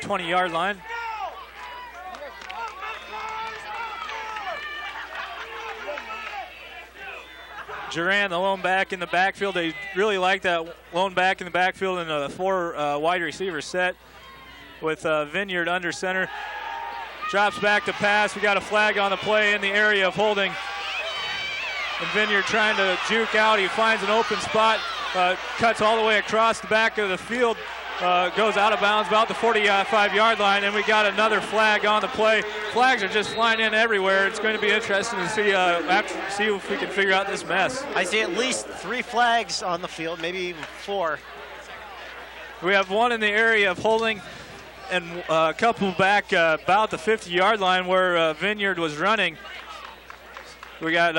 20-yard line. Duran, the lone back in the backfield. They really like that lone back in the backfield in a 4 wide receiver set with Vineyard under center. Drops back to pass. We got a flag on the play in the area of holding. And Vineyard trying to juke out. He finds an open spot, cuts all the way across the back of the field, goes out of bounds about the 45-yard line, and we got another flag on the play. Flags are just flying in everywhere. It's going to be interesting to see see if we can figure out this mess. I see at least 3 flags on the field, maybe even 4. We have one in the area of holding and a couple back about the 50-yard line where Vineyard was running. We got,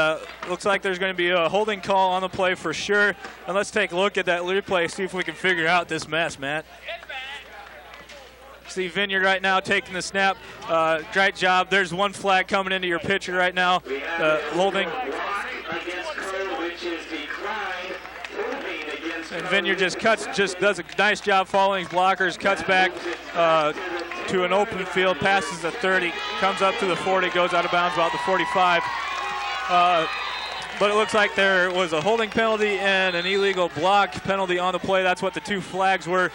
looks like there's going to be a holding call on the play for sure. And let's take a look at that replay, see if we can figure out this mess, Matt. See Vineyard right now taking the snap. Great job. There's one flag coming into your picture right now. Holding. And Vineyard just does a nice job following his blockers, cuts back to an open field, passes the 30, comes up to the 40, goes out of bounds about the 45. But it looks like there was a holding penalty and an illegal block penalty on the play. That's what the 2 flags were.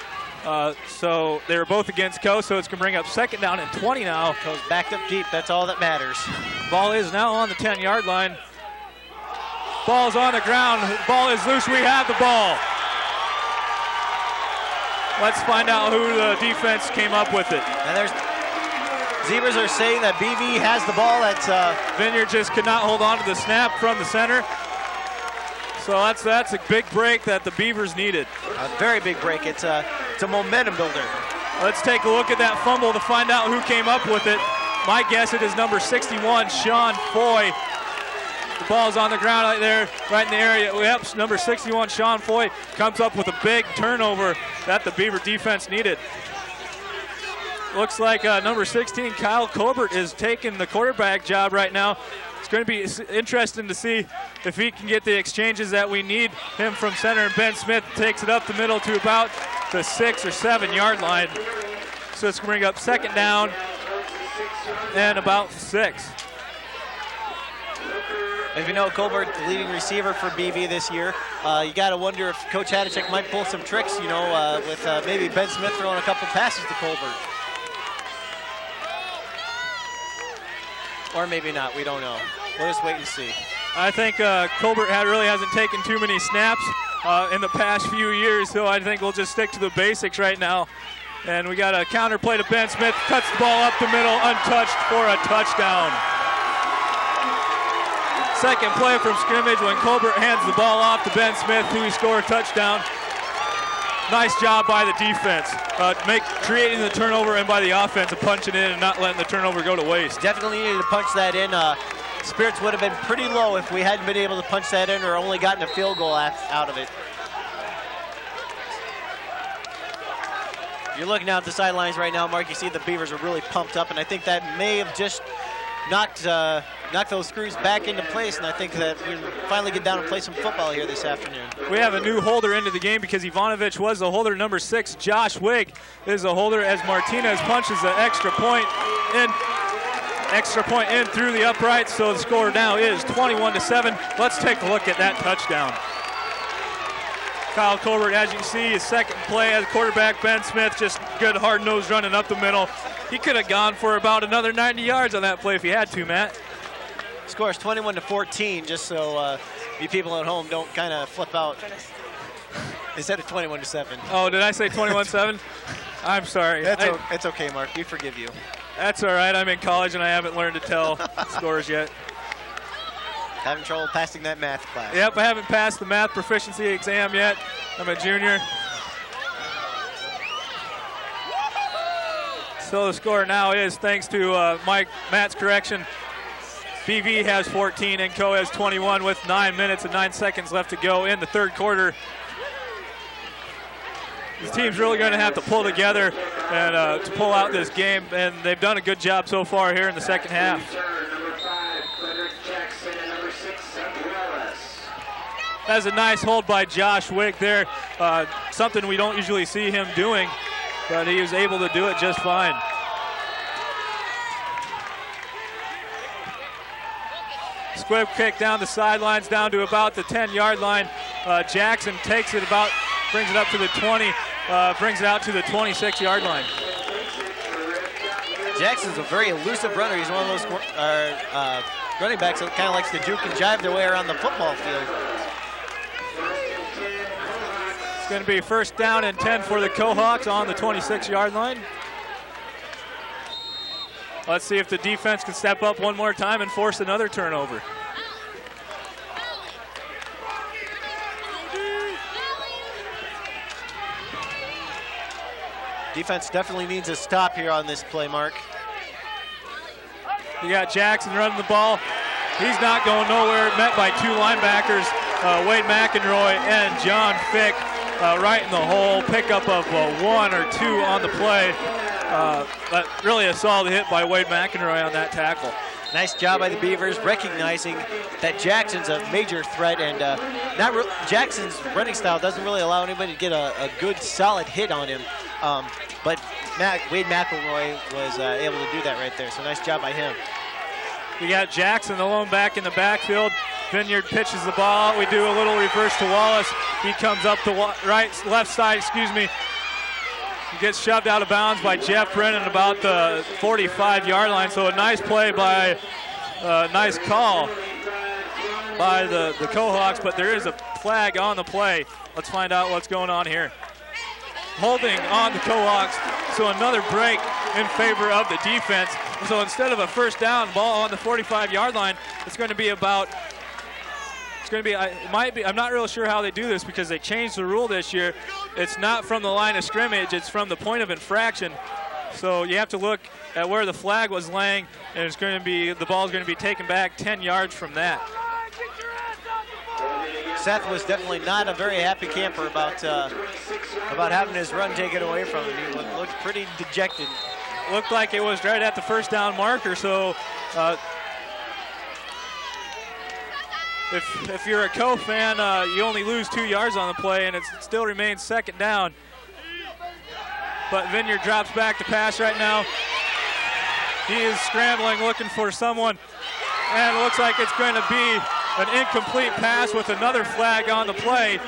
So they were both against Coe, so it's going to bring up 2nd down and 20 now. Coe's backed up deep. That's all that matters. Ball is now on the 10-yard line. Ball's on the ground. Ball is loose. We have the ball. Let's find out who the defense came up with it. And Zebras are saying that BV has the ball. Vineyard just could not hold on to the snap from the center. So that's a big break that the Beavers needed. A very big break. It's a momentum builder. Let's take a look at that fumble to find out who came up with it. My guess it is number 61, Sean Foy. The ball's on the ground right there, right in the area. Yep, number 61, Sean Foy, comes up with a big turnover that the Beaver defense needed. Looks like number 16, Kyle Colbert, is taking the quarterback job right now. It's going to be interesting to see if he can get the exchanges that we need him from center. And Ben Smith takes it up the middle to about the 6 or 7 yard line. So it's going to bring up 2nd down and about 6. As we know, Colbert, the leading receiver for BV this year. You got to wonder if Coach Hadachek might pull some tricks, with maybe Ben Smith throwing a couple passes to Colbert. Or maybe not, we don't know. We'll just wait and see. I think Colbert really hasn't taken too many snaps in the past few years, so I think we'll just stick to the basics right now. And we got a counter play to Ben Smith, cuts the ball up the middle, untouched for a touchdown. Second play from scrimmage when Colbert hands the ball off to Ben Smith, who he scored a touchdown. Nice job by the defense, creating the turnover, and by the offense of punching in and not letting the turnover go to waste. Definitely needed to punch that in. Spirits would have been pretty low if we hadn't been able to punch that in or only gotten a field goal out of it. You're looking out the sidelines right now, Mark. You see the Beavers are really pumped up, and I think that may have just knocked those screws back into place, and I think that we can finally get down and play some football here this afternoon. We have a new holder into the game because Ivanovic was the holder. Number 6, Josh Wigg, is the holder as Martinez punches the extra point in through the uprights. So the score now is 21-7. Let's take a look at that touchdown. Kyle Colbert, as you can see, his second play as quarterback. Ben Smith, just good hard-nosed running up the middle. He could have gone for about another 90 yards on that play if he had to, Matt. Score is 21-14, just so you people at home don't kind of flip out. Instead of 21-7. Oh, did I say 21-7? I'm sorry. It's okay, Mark. We forgive you. That's all right. I'm in college and I haven't learned to tell scores yet. Having trouble passing that math class. Yep, I haven't passed the math proficiency exam yet. I'm a junior. So the score now is, thanks to Matt's correction, BV has 14 and Co has 21 with 9 minutes and 9 seconds left to go in the third quarter. This team's really going to have to pull together and to pull out this game, and they've done a good job so far here in the second half. That's a nice hold by Josh Wick there. Something we don't usually see him doing. but he was able to do it just fine. Squib kick down the sidelines, down to about the 10-yard line. Jackson takes it about, brings it up to the 20, brings it out to the 26-yard line. Jackson's a very elusive runner. He's one of those running backs that kind of likes to juke and jive their way around the football field. It's going to be first down and 10 for the Cohawks on the 26-yard line. Let's see if the defense can step up one more time and force another turnover. Defense definitely needs a stop here on this play, Mark. You got Jackson running the ball. He's not going nowhere. Met by two linebackers, Wade McEnroy and John Fick, right in the hole. Pickup of 1 or 2 on the play. But really a solid hit by Wade McEnroy on that tackle. Nice job by the Beavers, recognizing that Jackson's a major threat, and Jackson's running style doesn't really allow anybody to get a good, solid hit on him. But Wade McElroy was able to do that right there, so nice job by him. We got Jackson alone back in the backfield. Vineyard pitches the ball. We do a little reverse to Wallace. He comes up the left side, He gets shoved out of bounds by Jeff Brennan about the 45-yard line. So a nice play by, nice call by the Cohawks, but there is a flag on the play. Let's find out what's going on here. Holding on the Cohawks, so another break in favor of the defense. So instead of a first down ball on the 45-yard line, it's going to be about, I'm not real sure how they do this because they changed the rule this year. It's not from the line of scrimmage, it's from the point of infraction. So you have to look at where the flag was laying, and it's going to be, the ball's going to be taken back 10 yards from that. Seth was definitely not a very happy camper about having his run taken away from him. He looked pretty dejected. Looked like it was right at the first down marker, so if you're a Co fan, you only lose 2 yards on the play, and it still remains second down. But Vineyard drops back to pass right now. He is scrambling, looking for someone, and it looks like it's going to be an incomplete pass with another flag on the play.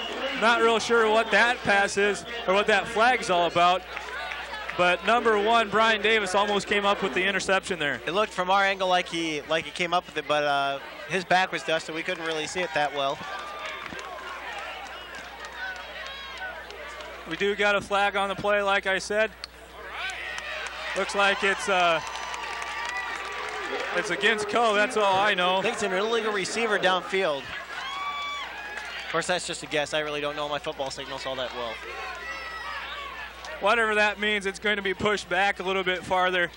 Not real sure what that pass is or what that flag is all about. But number 1, Brian Davis, almost came up with the interception there. It looked from our angle like he came up with it, but his back was dusted. We couldn't really see it that well. We do got a flag on the play, like I said. Looks like it's against Co, that's all I know. I think it's an illegal receiver downfield. Of course, that's just a guess. I really don't know my football signals all that well. Whatever that means, it's going to be pushed back a little bit farther.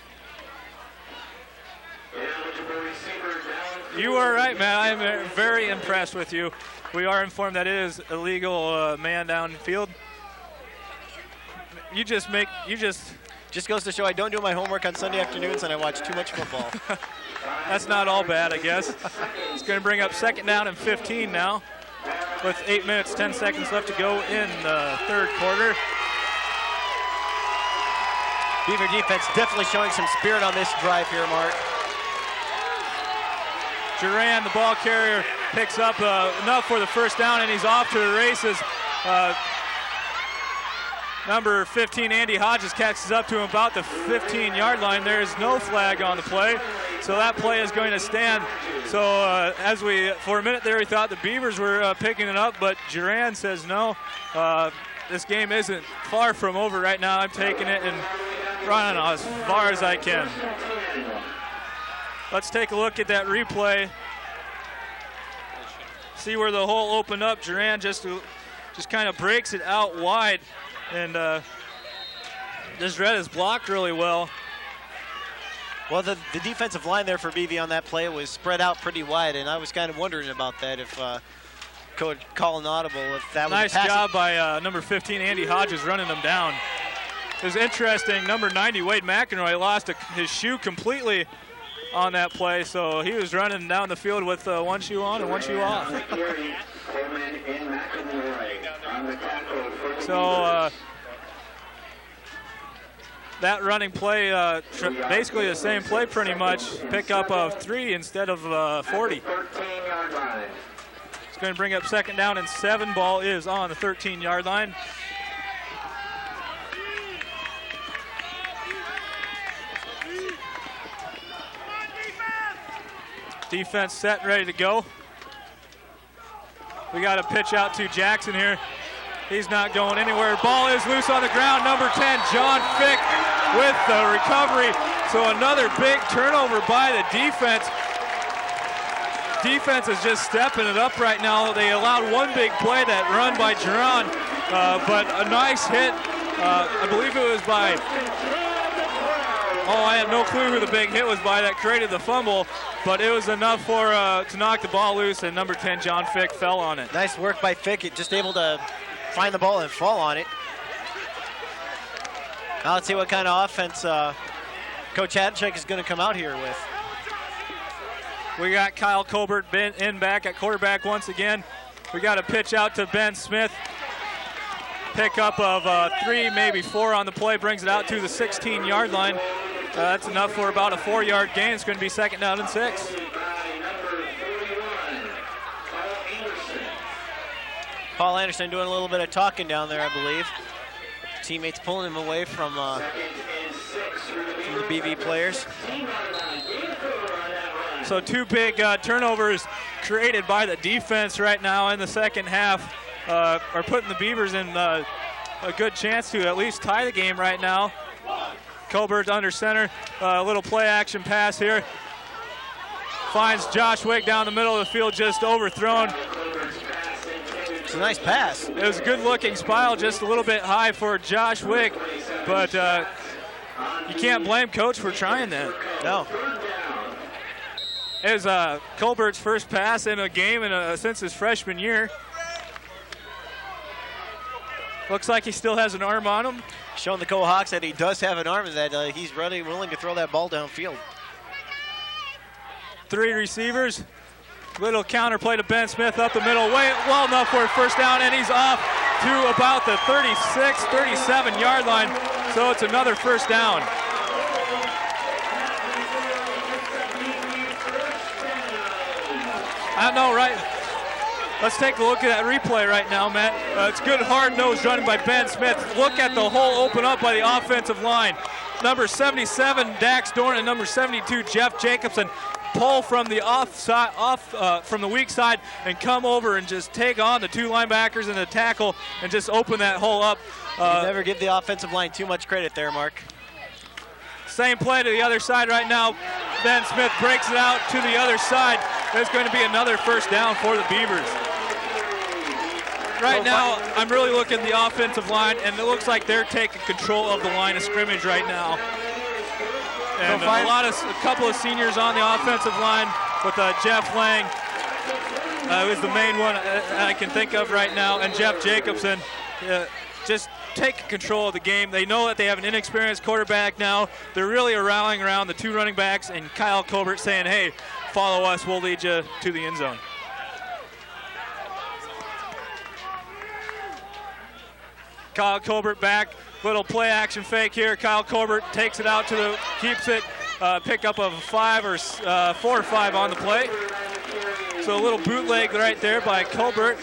You were right, man. I'm very impressed with you. We are informed that it is illegal man downfield. Just goes to show I don't do my homework on Sunday afternoons and I watch too much football. That's not all bad, I guess. It's going to bring up second down and 15 now with 8 minutes, 10 seconds left to go in the third quarter. Beaver defense definitely showing some spirit on this drive here, Mark. Duran, the ball carrier, picks up enough for the first down, and he's off to the races. Number 15, Andy Hodges, catches up to him about the 15-yard line. There is no flag on the play, so that play is going to stand. So for a minute there, we thought the Beavers were picking it up, but Duran says no. This game isn't far from over right now. I'm taking it and running as far as I can. Let's take a look at that replay. See where the hole opened up. Duran just kind of breaks it out wide, and just read his block really well. Well, the defensive line there for BV on that play was spread out pretty wide, and I was kind of wondering about that if could call an audible if that was nice job by number 15, Andy Hodges, running them down. It was interesting. Number 90, Wade McEnroy, lost his shoe completely on that play, so he was running down the field with one shoe on and one shoe off. So that running play, basically the same play pretty much, pickup of 3 instead of 40. It's going to bring up 2nd down and 7. Ball is on the 13-yard line. Defense set and ready to go. We got a pitch out to Jackson here. He's not going anywhere. Ball is loose on the ground. Number 10, John Fick with the recovery. So another big turnover by the defense. Defense is just stepping it up right now. They allowed one big play, that run by Geron, but a nice hit. I believe it was by, I have no clue who the big hit was by that created the fumble, but it was enough for to knock the ball loose, and number 10, John Fick, fell on it. Nice work by Fick, just able to find the ball and fall on it. Now let's see what kind of offense Coach Hadchek is going to come out here with. We got Kyle Colbert in back at quarterback once again. We got a pitch out to Ben Smith. Pickup of 3, maybe 4 on the play, brings it out to the 16-yard line. That's enough for about a 4-yard gain. It's going to be 2nd down and 6. Paul Anderson doing a little bit of talking down there, I believe. Teammates pulling him away from the BV players. So 2 big turnovers created by the defense right now in the second half are putting the Beavers in a good chance to at least tie the game right now. Colbert under center, a little play action pass here. Finds Josh Wick down the middle of the field, just overthrown. It's a nice pass. It was a good looking spile, just a little bit high for Josh Wick, but you can't blame Coach for trying that. No. It was Colbert's first pass in a game since his freshman year. Looks like he still has an arm on him. Showing the Co-Hawks that he does have an arm and that he's ready, willing to throw that ball downfield. 3 receivers. Little counter play to Ben Smith up the middle. Well enough for a first down, and he's off to about the 36, 37-yard line. So it's another first down. I know, right? Let's take a look at that replay right now, Matt. It's good hard-nosed running by Ben Smith. Look at the hole open up by the offensive line. Number 77, Dax Dorn, and number 72, Jeff Jacobson, pull from the from the weak side and come over and just take on the 2 linebackers and the tackle and just open that hole up. You never give the offensive line too much credit there, Mark. Same play to the other side right now. Ben Smith breaks it out to the other side. There's going to be another first down for the Beavers. Right now, I'm really looking at the offensive line, and it looks like they're taking control of the line of scrimmage right now. And a couple of seniors on the offensive line with Jeff Lang, who's the main one I can think of right now, and Jeff Jacobson, just taking control of the game. They know that they have an inexperienced quarterback now. They're really rallying around the 2 running backs and Kyle Colbert saying, hey, follow us, we'll lead you to the end zone. Kyle Colbert back, little play action fake here. Kyle Colbert takes it out keeps it, pickup of 4 or 5 on the play. So a little bootleg right there by Colbert.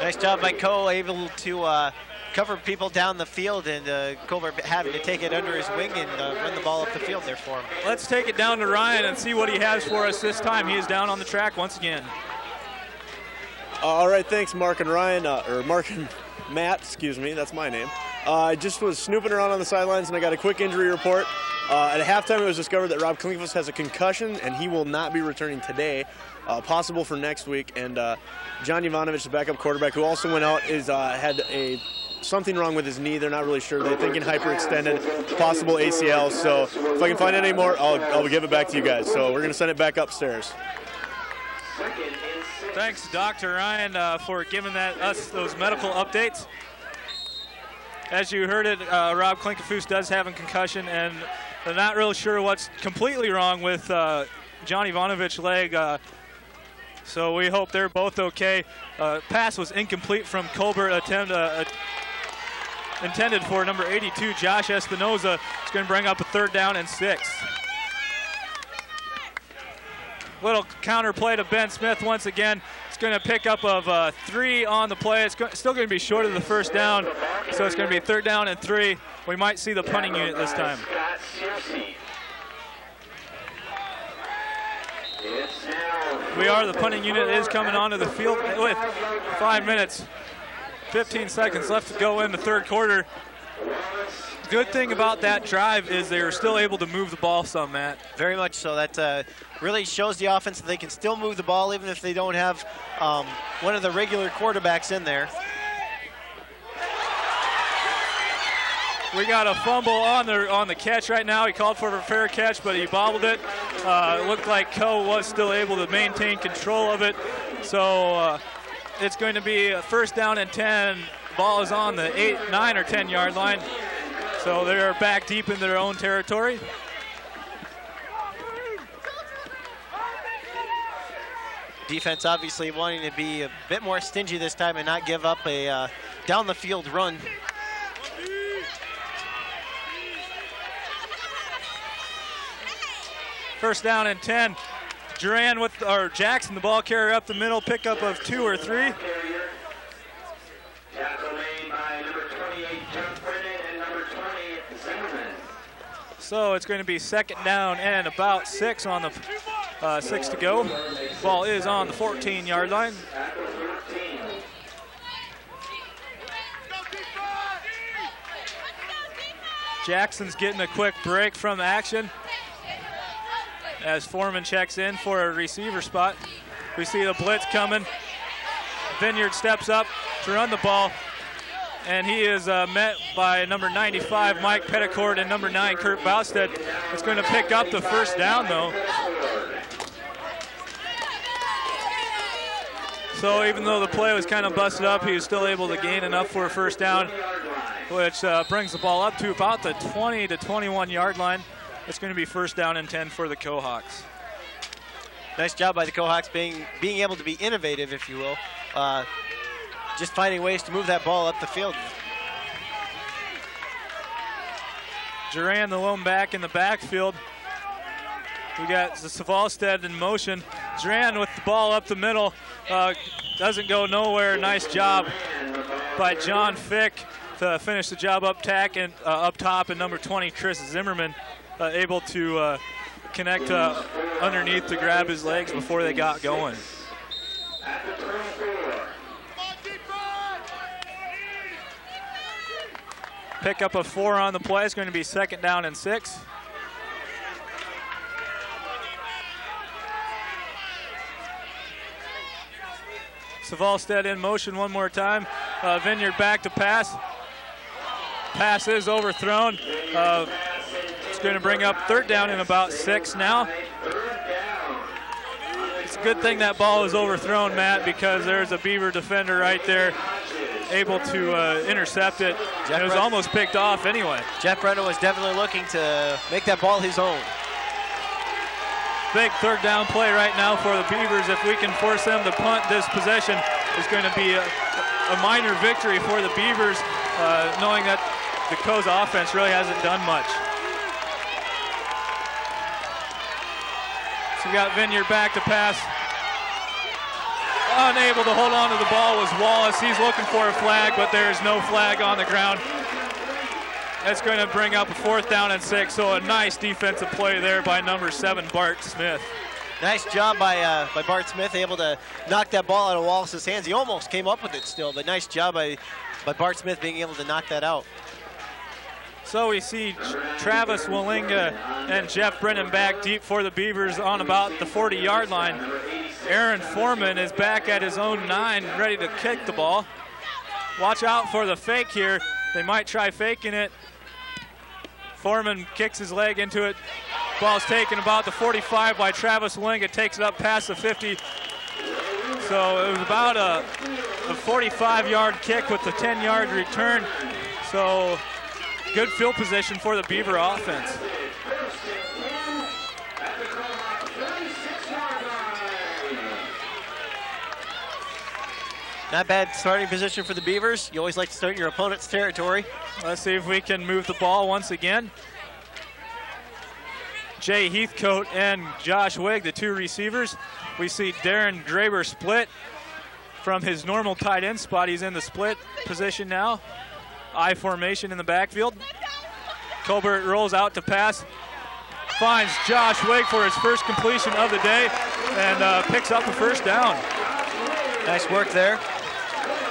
Nice job by Cole, able to cover people down the field, and Colbert having to take it under his wing and run the ball up the field there for him. Let's take it down to Ryan and see what he has for us this time. He is down on the track once again. All right, thanks, Mark and Ryan, or Mark and Matt, excuse me, that's my name. I just was snooping around on the sidelines, and I got a quick injury report. At halftime, it was discovered that Rob Klinkfuss has a concussion, and he will not be returning today, possible for next week. And John Jovanovic, the backup quarterback, who also went out, had something wrong with his knee. They're not really sure. They're thinking hyperextended, possible ACL. So if I can find any more, I'll give it back to you guys. So we're going to send it back upstairs. Thanks, Dr. Ryan, for giving us those medical updates. As you heard it, Rob Klinkfuss does have a concussion, and they're not really sure what's completely wrong with John Ivanovic's leg. So we hope they're both okay. Pass was incomplete from Colbert. intended for number 82, Josh Espinoza. It's going to bring up a 3rd down and 6. Little counter play to Ben Smith once again. It's going to pick up of 3 on the play. It's still going to be short of the 1st down, so it's going to be 3rd down and 3. We might see the punting unit this time. We are. The punting unit is coming onto the field with 5 minutes, 15 seconds left to go in the 3rd quarter. Good thing about that drive is they were still able to move the ball some, Matt. Very much so. That really shows the offense that they can still move the ball even if they don't have one of the regular quarterbacks in there. We got a fumble on the catch right now. He called for a fair catch, but he bobbled it. It looked like Coe was still able to maintain control of it. So it's going to be a 1st down and 10. Ball is on the 8, 9, or 10-yard line. So they're back deep into their own territory. Defense obviously wanting to be a bit more stingy this time and not give up a down the field run. First down and 10. Jackson, the ball carrier up the middle, pickup of 2 or 3. So it's going to be 2nd down and about 6 on the 6 to go. Ball is on the 14-yard line. Jackson's getting a quick break from action as Foreman checks in for a receiver spot. We see the blitz coming. Vineyard steps up to run the ball, and he is met by number 95, Mike Petticourt, and number 9, Kurt Bausted. It's going to pick up the 1st down, though. So even though the play was kind of busted up, he was still able to gain enough for a 1st down, which brings the ball up to about the 20 to 21-yard line. It's going to be 1st down and 10 for the Cohawks. Nice job by the Cohawks being able to be innovative, if you will. Just finding ways to move that ball up the field. Duran, the lone back in the backfield. We got Savalstead in motion. Duran with the ball up the middle. Doesn't go nowhere. Nice job by John Fick to finish the job up top, and number 20, Chris Zimmerman, able to connect underneath to grab his legs before they got going. Pickup of 4 on the play. It's going to be 2nd down and 6. Savalstead in motion one more time. Vineyard back to pass. Pass is overthrown. It's going to bring up 3rd down and about 6 now. It's a good thing that ball was overthrown, Matt, because there's a Beaver defender right there able to intercept it. It was almost picked off anyway. Jeff Brennan was definitely looking to make that ball his own. Big 3rd down play right now for the Beavers. If we can force them to punt this possession, it's going to be a minor victory for the Beavers, knowing that the Coe's offense really hasn't done much. So we got Vineyard back to pass. Unable to hold on to the ball was Wallace. He's looking for a flag, but there is no flag on the ground. That's going to bring up a 4th down and 6, so a nice defensive play there by number 7, Bart Smith. Nice job by Bart Smith, able to knock that ball out of Wallace's hands. He almost came up with it still, but nice job by Bart Smith being able to knock that out. So we see Travis Wallinga and Jeff Brennan back deep for the Beavers on about the 40-yard line. Aaron Foreman is back at his own 9, ready to kick the ball. Watch out for the fake here. They might try faking it. Foreman kicks his leg into it. Ball's taken about the 45 by Travis Wallinga, takes it up past the 50. So it was about a 45-yard kick with the 10-yard return. So good field position for the Beaver offense. Not bad starting position for the Beavers. You always like to start your opponent's territory. Let's see if we can move the ball once again. Jay Heathcote and Josh Wigg, the two receivers. We see Darren Graber split from his normal tight end spot. He's in the split position now. I formation in the backfield. Colbert rolls out to pass. Finds Josh Wigg for his first completion of the day and picks up a first down. Nice work there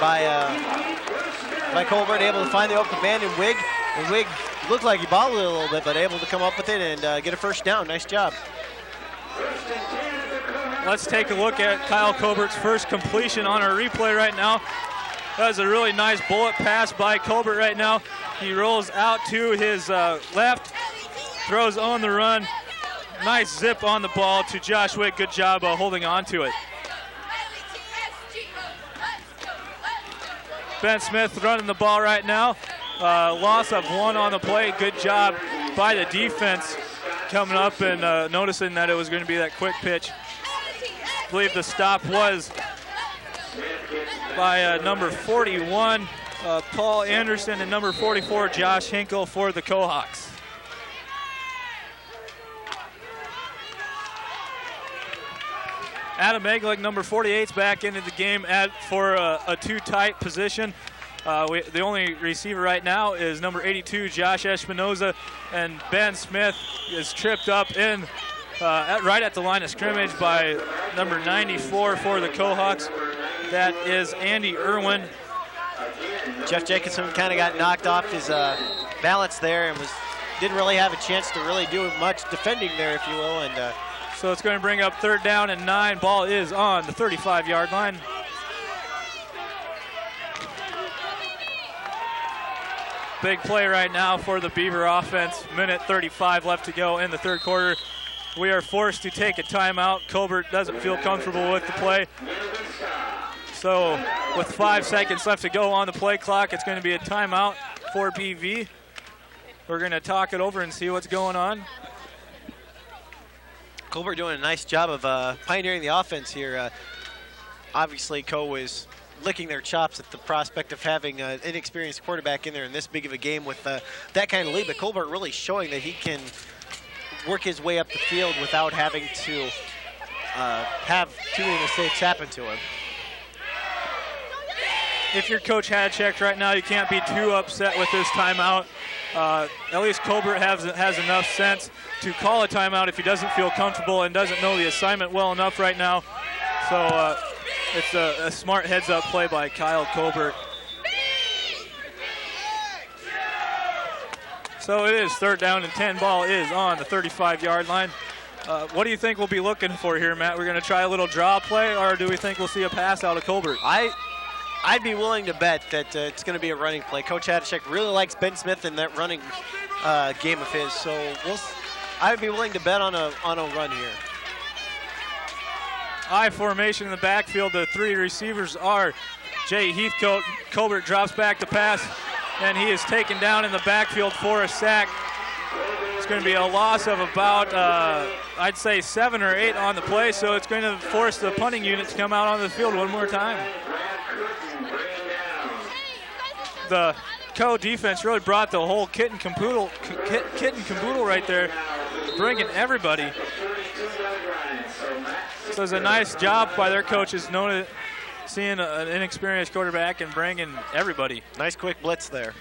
by Colbert, able to find the open man in Wigg. And Wigg looked like he bobbled it a little bit, but able to come up with it and get a first down. Nice job. Let's take a look at Kyle Colbert's first completion on our replay right now. That was a really nice bullet pass by Colbert right now. He rolls out to his left, throws on the run. Nice zip on the ball to Josh Wigg. Good job holding on to it. Ben Smith running the ball right now. Loss of 1 on the play. Good job by the defense coming up and noticing that it was going to be that quick pitch. I believe the stop was by number 41, Paul Anderson, and number 44, Josh Hinkle for the Cohawks. Adam Eglick, number 48, is back into the game for a two-tight position. The only receiver right now is number 82, Josh Espinoza, and Ben Smith is tripped up in right at the line of scrimmage by number 94 for the Cohawks. That is Andy Irwin. Jeff Jacobson kind of got knocked off his balance there and didn't really have a chance to really do much defending there, if you will. And so it's going to bring up 3rd down and 9. Ball is on the 35-yard line. Big play right now for the Beaver offense. Minute 35 left to go in the 3rd quarter. We are forced to take a timeout. Colbert doesn't feel comfortable with the play. So with 5 seconds left to go on the play clock, it's going to be a timeout for BV. We're going to talk it over and see what's going on. Colbert doing a nice job of pioneering the offense here. Obviously, Co was licking their chops at the prospect of having an inexperienced quarterback in there in this big of a game with that kind of lead, but Colbert really showing that he can work his way up the field without having to have too many mistakes happen to him. If you're Coach Hadcheck right now, you can't be too upset with this timeout. At least Colbert has enough sense to call a timeout if he doesn't feel comfortable and doesn't know the assignment well enough right now. So it's a smart heads-up play by Kyle Colbert. So it is 3rd down and 10. Ball is on the 35-yard line. What do you think we'll be looking for here, Matt? We're going to try a little draw play, or do we think we'll see a pass out of Colbert? I'd be willing to bet that it's going to be a running play. Coach Hadcheck really likes Ben Smith in that running game of his, so I would be willing to bet on a run here. I formation in the backfield. The 3 receivers are Jay Heathcote. Colbert drops back to pass, and he is taken down in the backfield for a sack. It's going to be a loss of about, I'd say 7 or 8 on the play, so it's going to force the punting unit to come out on the field one more time. The Co-defense really brought the whole kit and caboodle right there, bringing everybody. So it's a nice job by their coaches, seeing an inexperienced quarterback and bringing everybody. Nice quick blitz there.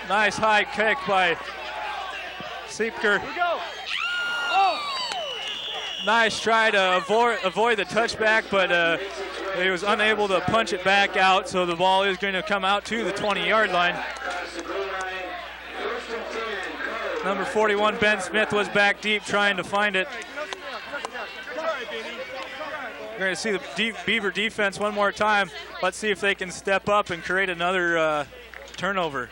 Nice high kick by Siepker. Nice try to avoid the touchback, but he was unable to punch it back out, so the ball is going to come out to the 20-yard line. Number 41, Ben Smith, was back deep trying to find it. We're going to see the Beaver defense one more time. Let's see if they can step up and create another turnover.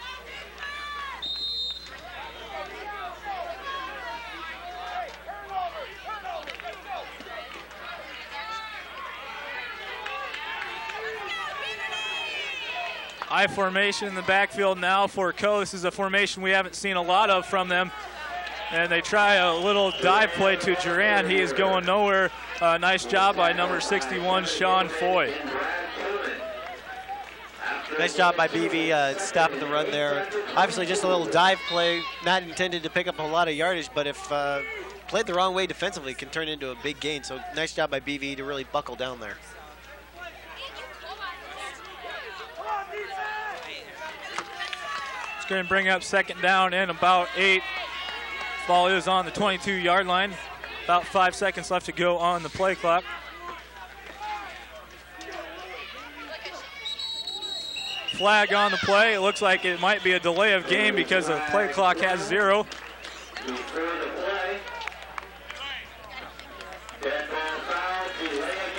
I formation in the backfield now for Co. This is a formation we haven't seen a lot of from them. And they try a little dive play to Duran. He is going nowhere. Nice job by number 61, Sean Foy. Nice job by BV stopping the run there. Obviously just a little dive play, not intended to pick up a lot of yardage, but if played the wrong way defensively, can turn into a big gain. So nice job by BV to really buckle down there. It's going to bring up second down and about 8. Ball is on the 22-yard line. About 5 seconds left to go on the play clock. Flag on the play. It looks like it might be a delay of game because the play clock has 0.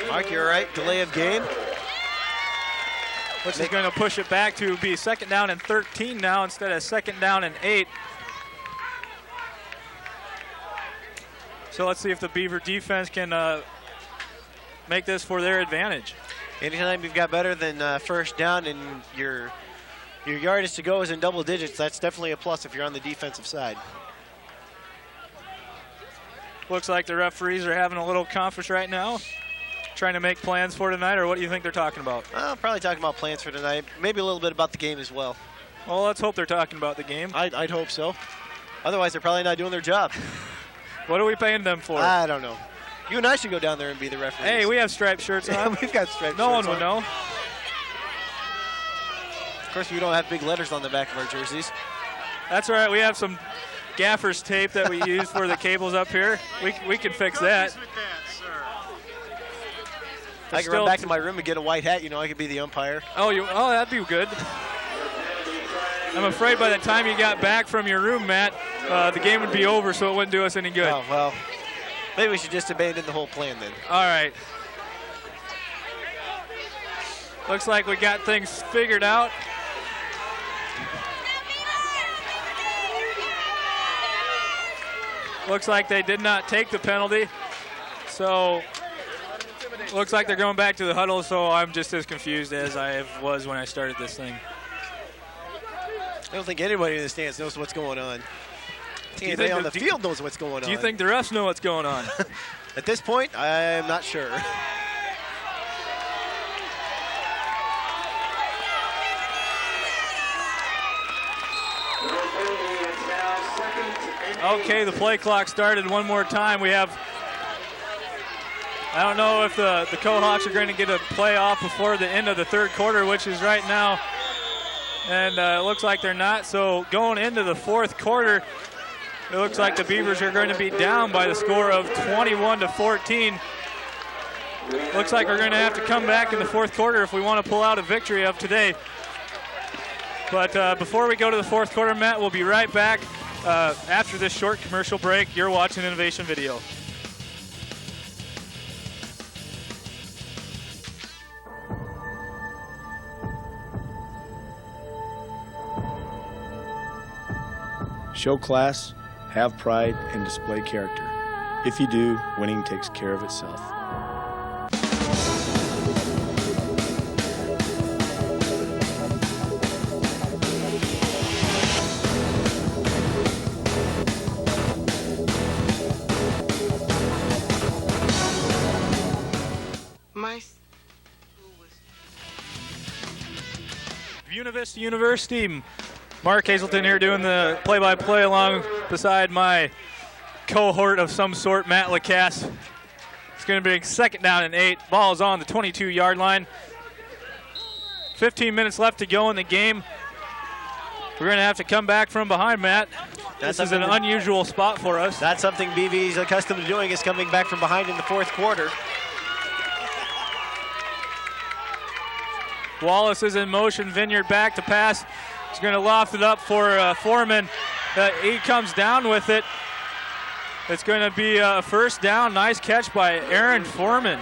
Mark, you're right. Delay of game. Which is going to push it back to be second down and 13 now instead of second down and 8. So let's see if the Beaver defense can make this for their advantage. Anytime you've got better than first down and your yardage to go is in double digits, that's definitely a plus if you're on the defensive side. Looks like the referees are having a little conference right now, trying to make plans for tonight, or what do you think they're talking about? Probably talking about plans for tonight, maybe a little bit about the game as well. Well, let's hope they're talking about the game. I'd hope so. Otherwise, they're probably not doing their job. What are we paying them for? I don't know. You and I should go down there and be the referees. Hey, we have striped shirts on. We've got striped shirts on. No one on. would know. Of course, we don't have big letters on the back of our jerseys. That's all right. We have some gaffer's tape that we use for the cables up here. We can fix that. I can run back to my room and get a white hat. You know, I could be the umpire. Oh, that'd be good. I'm afraid by the time you got back from your room, Matt, the game would be over, so it wouldn't do us any good. Oh, well, maybe we should just abandon the whole plan then. All right. Looks like we got things figured out. Looks like they did not take the penalty. So looks like they're going back to the huddle, so I'm just as confused as I was when I started this thing. I don't think anybody in the stands knows what's going on. I think anybody on the field knows what's going on. Do you think the refs know what's going on? At this point, I'm not sure. Okay, the play clock started one more time. We have, I don't know if the Cohawks are going to get a play off before the end of the third quarter, which is right now. And it looks like they're not. So going into the fourth quarter, it looks like the Beavers are going to be down by the score of 21-14. Looks like we're going to have to come back in the fourth quarter if we want to pull out a victory of today. But before we go to the fourth quarter, Matt, we'll be right back after this short commercial break. You're watching Innovation Video. Show class, have pride, and display character. If you do, winning takes care of itself. Buena Vista University. Mark Hazelton here doing the play-by-play along beside my cohort of some sort, Matt Lacasse. It's going to be second down and 8. Ball is on the 22-yard line. 15 minutes left to go in the game. We're going to have to come back from behind, Matt. This is an unusual spot for us. That's something BV's accustomed to doing, is coming back from behind in the fourth quarter. Wallace is in motion. Vineyard back to pass. He's going to loft it up for Foreman. He comes down with it. It's going to be a first down. Nice catch by Aaron Foreman.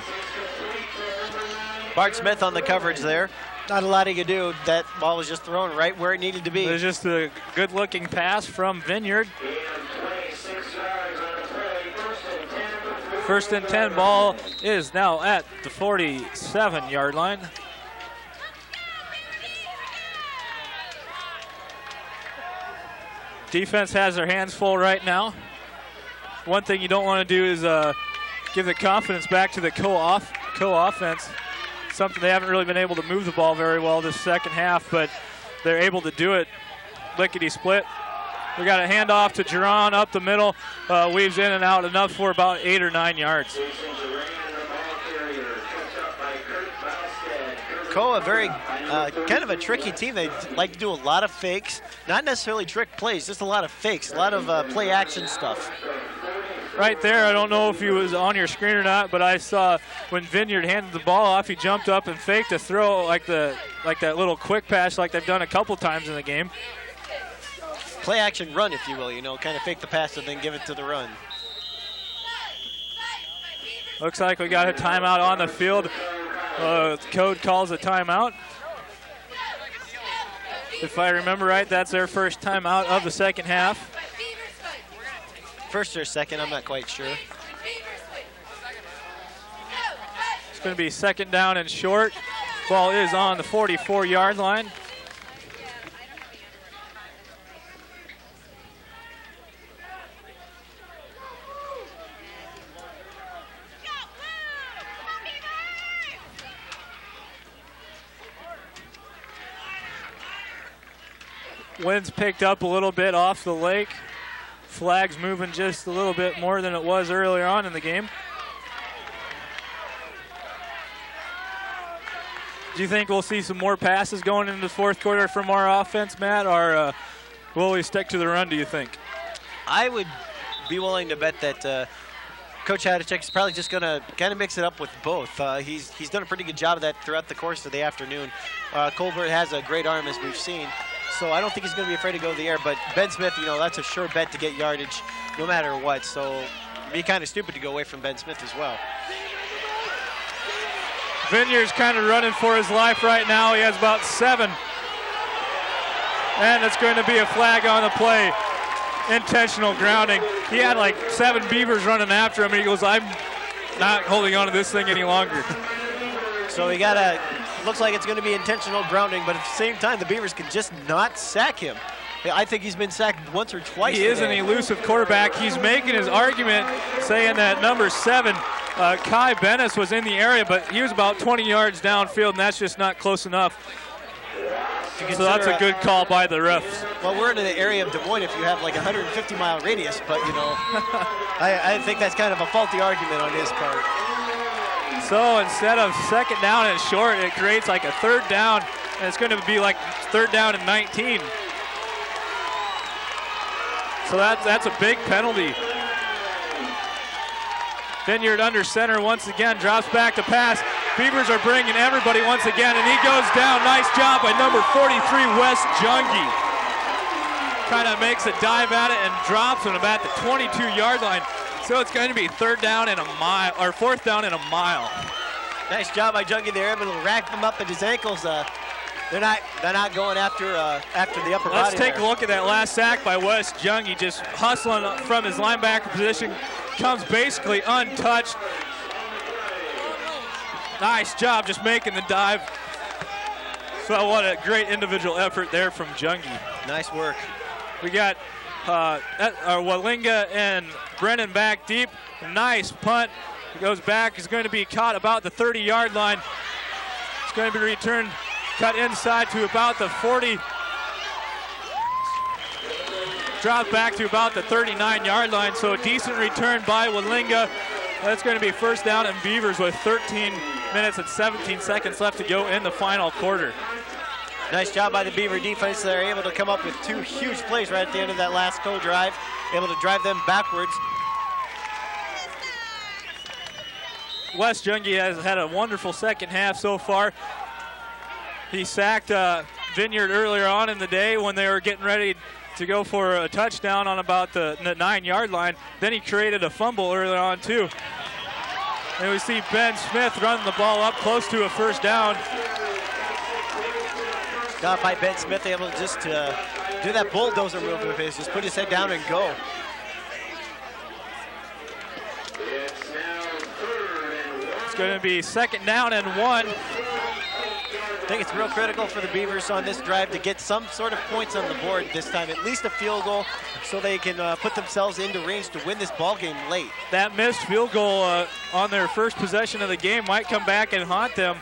Bart Smith on the coverage there. Not a lot he could do. That ball was just thrown right where it needed to be. It was just a good-looking pass from Vineyard. First and 10. Ball is now at the 47-yard line. Defense has their hands full right now. one thing you don't want to do is give the confidence back to the co-offense. Something they haven't really been able to move the ball very well this second half, but they're able to do it lickety-split. We got a handoff to Jerron up the middle, weaves in and out, enough for about 8 or 9 yards. Koa, very kind of a tricky team. They like to do a lot of fakes, not necessarily trick plays, just a lot of fakes, a lot of play action stuff. Right there, I don't know if he was on your screen or not, but I saw when Vineyard handed the ball off, he jumped up and faked a throw like that little quick pass like they've done a couple times in the game. Play action run, if you will, kind of fake the pass and then give it to the run. Looks like we got a timeout on the field. Code calls a timeout. If I remember right, that's their first timeout of the second half. First or second, I'm not quite sure. It's going to be second down and short. Ball is on the 44-yard line. Wind's picked up a little bit off the lake. Flag's moving just a little bit more than it was earlier on in the game. Do you think we'll see some more passes going into the fourth quarter from our offense, Matt, or will we stick to the run, do you think? I would be willing to bet that Coach Hadachek is probably just going to kind of mix it up with both. He's done a pretty good job of that throughout the course of the afternoon. Colbert has a great arm, as we've seen. So I don't think he's going to be afraid to go to the air, but Ben Smith, that's a sure bet to get yardage no matter what. So it'd be kind of stupid to go away from Ben Smith as well. Vineyard's kind of running for his life right now. He has about 7. And it's going to be a flag on the play. Intentional grounding. He had like 7 Beavers running after him, and he goes, I'm not holding on to this thing any longer. So we looks like it's going to be intentional grounding, but at the same time, the Beavers can just not sack him. I think he's been sacked once or twice. He is an elusive quarterback. He's making his argument saying that number 7, Kai Bennis, was in the area, but he was about 20 yards downfield, and that's just not close enough. So that's a good call by the refs. Well, we're in the area of Des Moines if you have like a 150-mile radius, but, I think that's kind of a faulty argument on his part. So instead of second down and short, it creates like a third down, and it's going to be like third down and 19. So that's a big penalty. Vineyard under center once again, drops back to pass. Beavers are bringing everybody once again, and he goes down. Nice job by number 43, Wes Jungie. Kind of makes a dive at it and drops him about the 22-yard line. So it's going to be fourth down and a mile. Nice job by Jungie. They're able to rack him up at his ankles. They're not going after the upper body. Let's take a look at that last sack by Wes Jungie, just hustling from his linebacker position, comes basically untouched. Nice job just making the dive. So what a great individual effort there from Jungie. Nice work. We got Walinga and Brennan back deep. Nice punt. It goes back. It's going to be caught about the 30-yard line. It's going to be returned, cut inside to about the 40. Dropped back to about the 39-yard line. So a decent return by Walinga. That's going to be first down and Beavers with 13 minutes and 17 seconds left to go in the final quarter. Nice job by the Beaver defense. They're able to come up with 2 huge plays right at the end of that last co-drive, able to drive them backwards. Wes Jungie has had a wonderful second half so far. He sacked Vineyard earlier on in the day when they were getting ready to go for a touchdown on about the 9-yard line. Then he created a fumble earlier on too. And we see Ben Smith running the ball up close to a first down. Got by Ben Smith, able to just do that bulldozer move with his, just put his head down and go. It's going to be second down and 1. I think it's real critical for the Beavers on this drive to get some sort of points on the board this time, at least a field goal, so they can put themselves into range to win this ball game late. That missed field goal on their first possession of the game might come back and haunt them.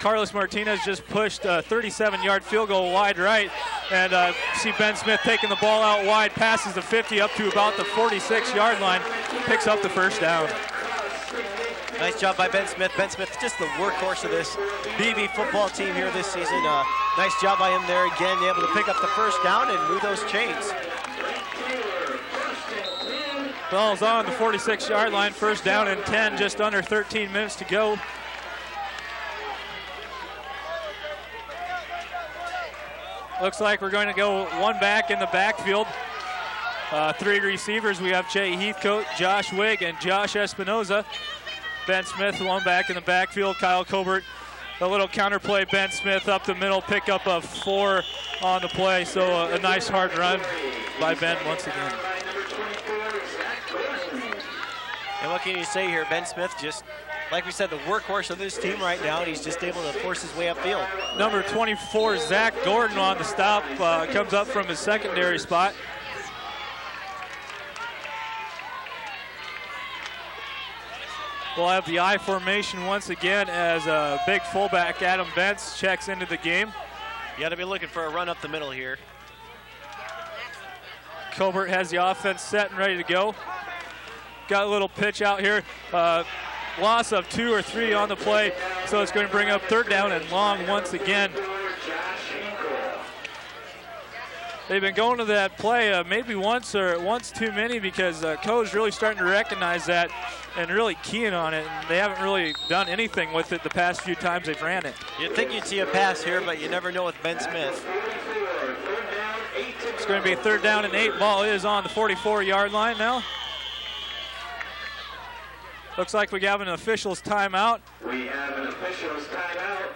Carlos Martinez just pushed a 37-yard field goal wide right, and see Ben Smith taking the ball out wide, passes the 50 up to about the 46-yard line, picks up the first down. Nice job by Ben Smith. Ben Smith, just the workhorse of this BV football team here this season. Nice job by him there again, able to pick up the first down and move those chains. Ball's on the 46-yard line, first down and 10, just under 13 minutes to go. Looks like we're going to go one back in the backfield. Three receivers. We have Jay Heathcote, Josh Wigg, and Josh Espinoza. Ben Smith, one back in the backfield. Kyle Colbert, a little counter play. Ben Smith up the middle, pick up a 4 on the play. So a nice hard run by Ben once again. And what can you say here? Ben Smith, just like we said, the workhorse of this team right now, and he's just able to force his way upfield. Number 24, Zach Gordon on the stop, comes up from his secondary spot. We'll have the I formation once again as big fullback Adam Bentz checks into the game. You got to be looking for a run up the middle here. Colbert has the offense set and ready to go. Got a little pitch out here. Loss of 2 or 3 on the play, so it's going to bring up third down and long once again. They've been going to that play maybe once too many, because Coe's really starting to recognize that and really keying on it, and they haven't really done anything with it the past few times they've ran it. You'd think you'd see a pass here, but you never know with Ben Smith. It's going to be third down and 8. Ball is on the 44-yard line now. Looks like we have an official's timeout. We have an official's timeout.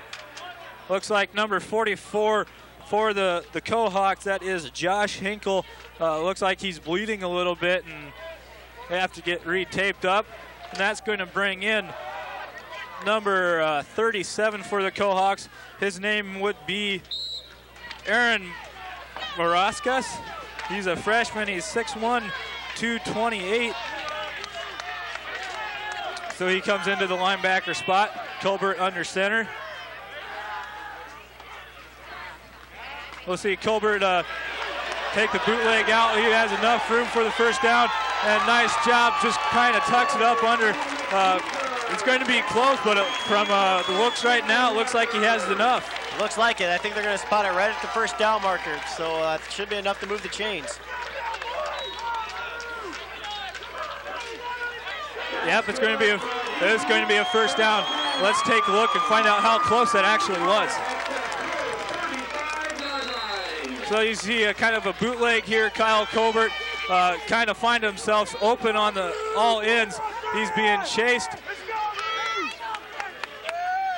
Looks like number 44 for the Cohawks, that is Josh Hinkle. Looks like he's bleeding a little bit, and they have to get re-taped up. And that's going to bring in number 37 for the Cohawks. His name would be Aaron Marascas. He's a freshman. He's 6'1", 228. So he comes into the linebacker spot. Colbert under center. We'll see Colbert take the bootleg out. He has enough room for the first down, and nice job, just kind of tucks it up under. It's going to be close, but from the looks right now, it looks like he has enough. Looks like it. I think they're going to spot it right at the first down marker, so it should be enough to move the chains. Yep, it's going to be a first down. Let's take a look and find out how close that actually was. So you see a kind of a bootleg here. Kyle Colbert kind of find himself open on the all ends. He's being chased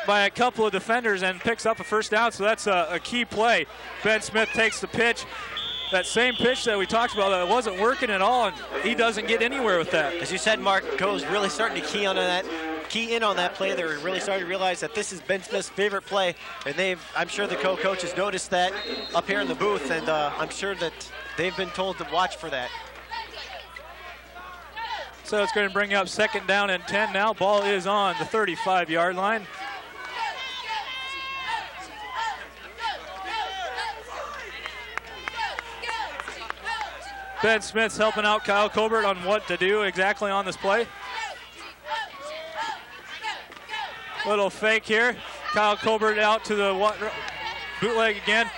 by a couple of defenders and picks up a first down, so that's a key play. Ben Smith takes the pitch. That same pitch that we talked about that wasn't working at all, and he doesn't get anywhere with that. As you said, Mark, Coe's really starting to key in on that play. They're really starting to realize that this is Ben Smith's favorite play, and I'm sure the Coe coaches noticed that up here in the booth, and I'm sure that they've been told to watch for that. So it's going to bring up second down and 10 now. Ball is on the 35-yard line. Ben Smith's helping out Kyle Colbert on what to do exactly on this play. Little fake here. Kyle Colbert out to the bootleg again.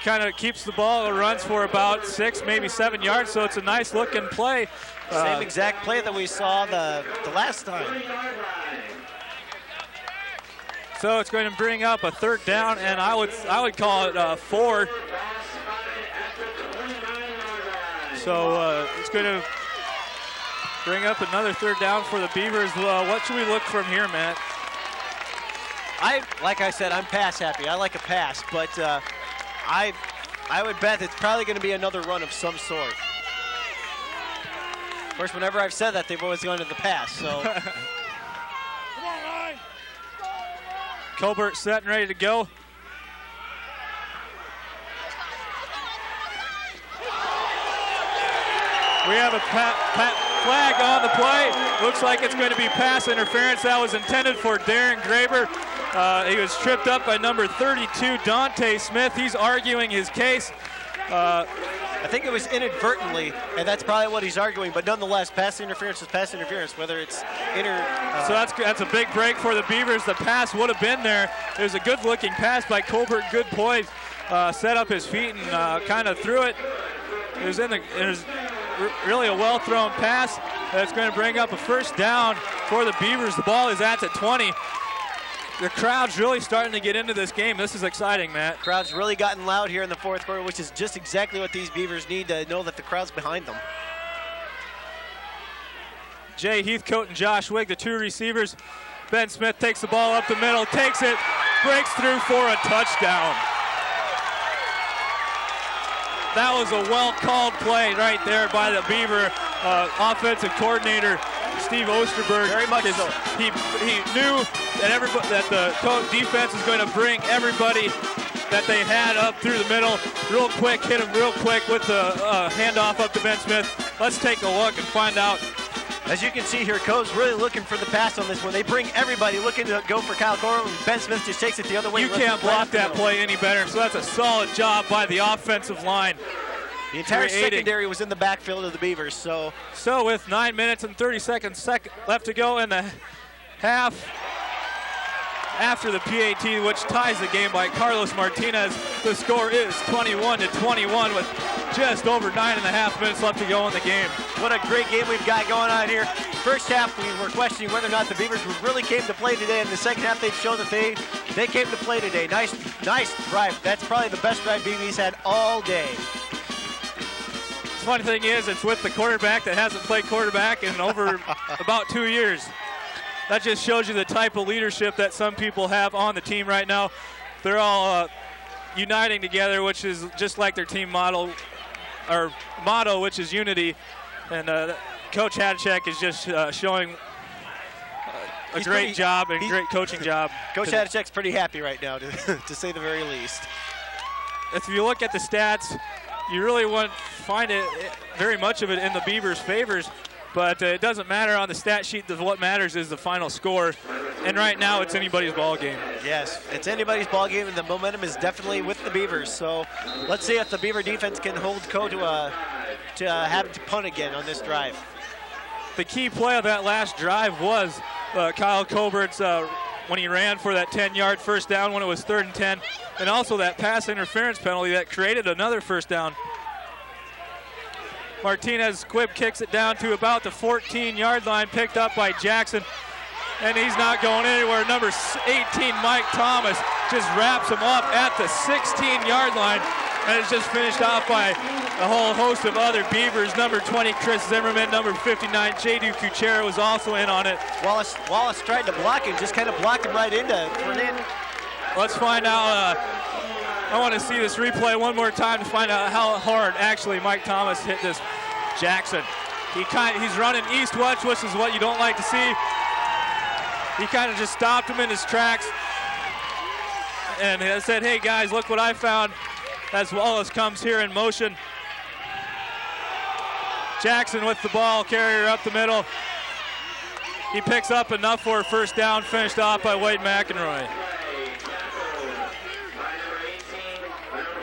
Kind of keeps the ball, runs for about 6, maybe 7 yards, so it's a nice looking play. Same exact play that we saw the last time. So it's going to bring up a third down, and I would call it 4. So it's going to bring up another third down for the Beavers. What should we look from here, Matt? Like I said, I'm pass happy. I like a pass, but I would bet it's probably going to be another run of some sort. Of course, whenever I've said that, they've always gone to the pass. So Colbert set and ready to go. We have a flag on the play. Looks like it's going to be pass interference. That was intended for Darren Graber. He was tripped up by number 32, Dante Smith. He's arguing his case. I think it was inadvertently, and that's probably what he's arguing. But nonetheless, pass interference is pass interference, whether it's So that's a big break for the Beavers. The pass would have been there. It was a good-looking pass by Colbert. Good poise. Set up his feet and kind of threw it. It was really a well-thrown pass that's going to bring up a first down for the Beavers. The ball is at the 20. The crowd's really starting to get into this game. This is exciting, Matt. Crowd's really gotten loud here in the fourth quarter, which is just exactly what these Beavers need to know that the crowd's behind them. Jay Heathcote and Josh Wigg, the two receivers. Ben Smith takes the ball up the middle, takes it, breaks through for a touchdown. That was a well-called play right there by the Beaver offensive coordinator, Steve Osterberg. Very much so. He knew that the defense was going to bring everybody that they had up through the middle real quick, hit him real quick with the handoff up to Ben Smith. Let's take a look and find out. As you can see here, Coe's really looking for the pass on this one. They bring everybody looking to go for Kyle Corbin. Ben Smith just takes it the other way. You can't block that play any better, so that's a solid job by the offensive line. The entire secondary was in the backfield of the Beavers. So with 9 minutes and 30 seconds left to go in the half, after the PAT, which ties the game by Carlos Martinez, the score is 21-21 with just over 9.5 minutes left to go in the game. What a great game we've got going on here. First half, we were questioning whether or not the Beavers really came to play today. In the second half, they've shown that they came to play today. Nice drive. That's probably the best drive BV's had all day. The funny thing is, it's with the quarterback that hasn't played quarterback in over about 2 years. That just shows you the type of leadership that some people have on the team right now. They're all uniting together, which is just like their team motto, which is unity. And Coach Hadachek is just showing a great job and great coaching job. Coach Hadachek's pretty happy right now, to say the very least. If you look at the stats, you really wouldn't find it very much of it in the Beavers' favors. But it doesn't matter on the stat sheet. What matters is the final score. And right now, it's anybody's ball game. Yes, it's anybody's ball game, and the momentum is definitely with the Beavers. So let's see if the Beaver defense can hold Co to have to punt again on this drive. The key play of that last drive was Kyle Colbert's when he ran for that 10-yard first down when it was 3rd and 10, and also that pass interference penalty that created another first down. Martinez Squibb kicks it down to about the 14-yard line, picked up by Jackson, and he's not going anywhere. Number 18, Mike Thomas, just wraps him up at the 16-yard line, and it's just finished off by a whole host of other Beavers. Number 20, Chris Zimmerman. Number 59, J.D. Kuchera was also in on it. Wallace tried to block him, just kind of blocked him right into it. Let's find out. I want to see this replay one more time to find out how hard actually Mike Thomas hit this Jackson. He's running east-west, which is what you don't like to see. He kind of just stopped him in his tracks and said, hey guys, look what I found, as Wallace comes here in motion. Jackson with the ball carrier up the middle. He picks up enough for a first down, finished off by Wade McEnroy.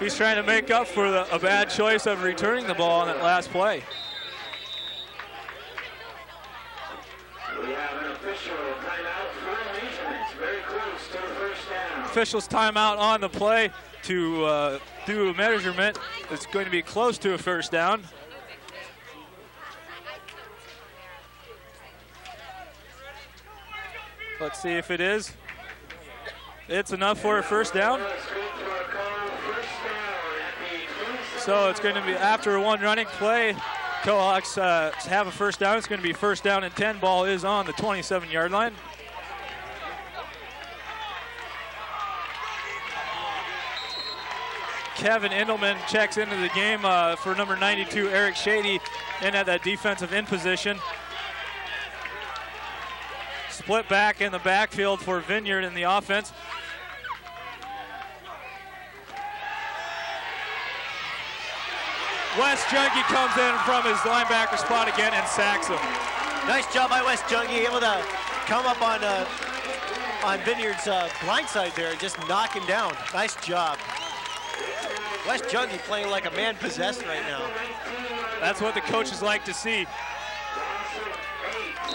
He's trying to make up for a bad choice of returning the ball on that last play. We have an official timeout for measurements, very close to the first down. Officials timeout on the play to do a measurement. It's going to be close to a first down. Let's see if it is. It's enough for a first down. So it's going to be after one running play. Cohawks have a first down. It's going to be first down and 10. Ball is on the 27-yard line. Kevin Endelman checks into the game for number 92, Eric Shady, in at that defensive end position. Split back in the backfield for Vineyard in the offense. Wes Junkie comes in from his linebacker spot again and sacks him. Nice job by Wes Junkie, able to come up on Vineyard's blind side there and just knock him down. Nice job. Wes Junkie playing like a man possessed right now. That's what the coaches like to see.